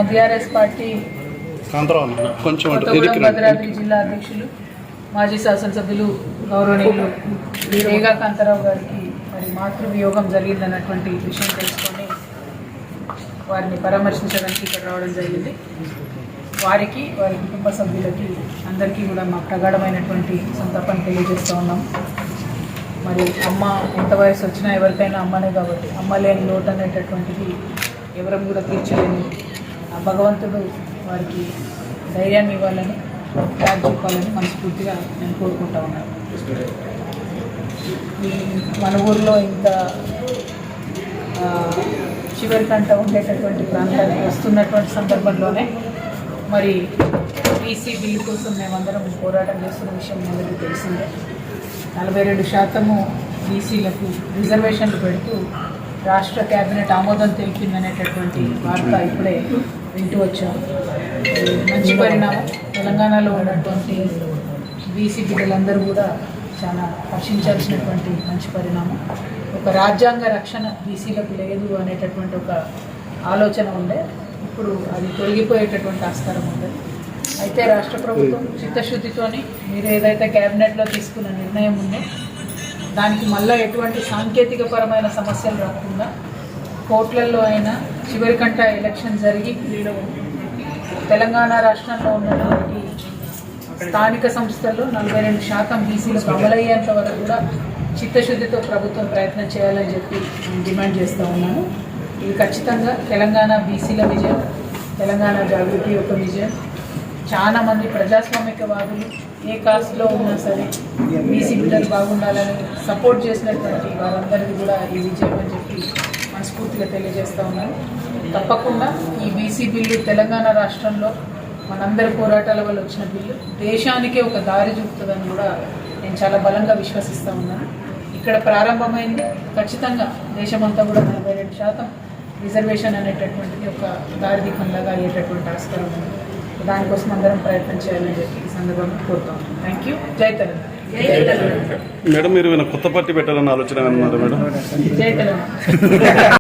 BRS party Bhadradri జిల్లా అధ్యక్షులు మాజీ శాసనసభ్యులు గౌరవనీయులు రేగా కాంతారావు గారికి మరి మాతృవియోగం జరిగిందన్నటువంటి విషయం తెలుసుకొని వారిని పరామర్శించడానికి ఇక్కడ రావడం జరిగింది. వారికి వారి కుటుంబ సభ్యులకి అందరికీ కూడా మా ప్రగాఢమైనటువంటి సంతాపాన్ని తెలియజేస్తూ ఉన్నాం. మరి అమ్మ ఎంత వయసు వచ్చినా ఎవరికైనా అమ్మనే కాబట్టి అమ్మ లేని లోటు అనేటటువంటిది ఎవరం కూడా తీర్చలేని ఆ భగవంతుడు వారికి ధైర్యాన్ని ఇవ్వాలని త్యాగ చూపాలని మనస్ఫూర్తిగా నేను కోరుకుంటా ఉన్నాను. మన ఊరిలో ఇంత చివరికంట ఉండేటటువంటి ప్రాంతానికి వస్తున్నటువంటి సందర్భంలోనే మరి బీసీ బిల్లు కోసం మేమందరం పోరాటం చేస్తున్న విషయం అందరికీ తెలిసిందే. 42% బీసీలకు రిజర్వేషన్లు పెడుతూ రాష్ట్ర కేబినెట్ ఆమోదం తెలిపిందనేటటువంటి వార్త ఇప్పుడే వింటూ వచ్చాం. మంచి పరిణామం. తెలంగాణలో ఉన్నటువంటి బీసీ బిడ్డలందరూ కూడా చాలా హర్షించాల్సినటువంటి మంచి పరిణామం. ఒక రాజ్యాంగ రక్షణ బీసీలకు లేదు అనేటటువంటి ఒక ఆలోచన ఉండే, ఇప్పుడు అది తొలగిపోయేటటువంటి ఆస్కారం ఉంది. అయితే రాష్ట్ర ప్రభుత్వం చిత్తశుద్ధితోని మీరు ఏదైతే కేబినెట్లో తీసుకున్న నిర్ణయం ఉందో దానికి మళ్ళీ ఎటువంటి సాంకేతికపరమైన సమస్యలు రాకుండా కోర్టులలో అయినా చివరికంట ఎలక్షన్ జరిగి తెలంగాణ రాష్ట్రంలో ఉన్నటువంటి స్థానిక సంస్థల్లో 42% బీసీలకు అమలయ్యేంత వరకు కూడా చిత్తశుద్ధితో ప్రభుత్వం ప్రయత్నం చేయాలని చెప్పి నేను డిమాండ్ చేస్తూ ఉన్నాను. ఇది ఖచ్చితంగా తెలంగాణ బీసీల విజయం, తెలంగాణ జాగృతి యొక్క విజయం. చాలా మంది ప్రజాస్వామికవాదులు ఏ కాస్ట్లో ఉన్నా సరే బీసీ బిడ్డలు బాగుండాలని సపోర్ట్ చేసినటువంటి వారందరికీ కూడా ఈ విజయం అని చెప్పి మనస్ఫూర్తిగా తెలియజేస్తూ ఉన్నాను. తప్పకుండా ఈ బీసీ బిల్లు తెలంగాణ రాష్ట్రంలో మనందరి పోరాటాల వల్ల వచ్చిన బిల్లు దేశానికే ఒక దారి చూపుతుందని కూడా నేను చాలా బలంగా విశ్వసిస్తూ ఉన్నాను. ఇక్కడ ప్రారంభమైంది ఖచ్చితంగా దేశమంతా కూడా 42% రిజర్వేషన్ అనేటటువంటిది ఒక దారిదీపంలాగా అయ్యేటటువంటి ఆస్కారం ఉంది. దానికోసం అందరం ప్రయత్నం చేయాలని చెప్పి ఈ సందర్భంగా కోరుతాం. Thank you. జై తెలంగాణ. మేడం, మీరు కొత్త పార్టీ పెట్టాలన్న ఆలోచన అన్నారు మేడం. జై తెలంగాణ.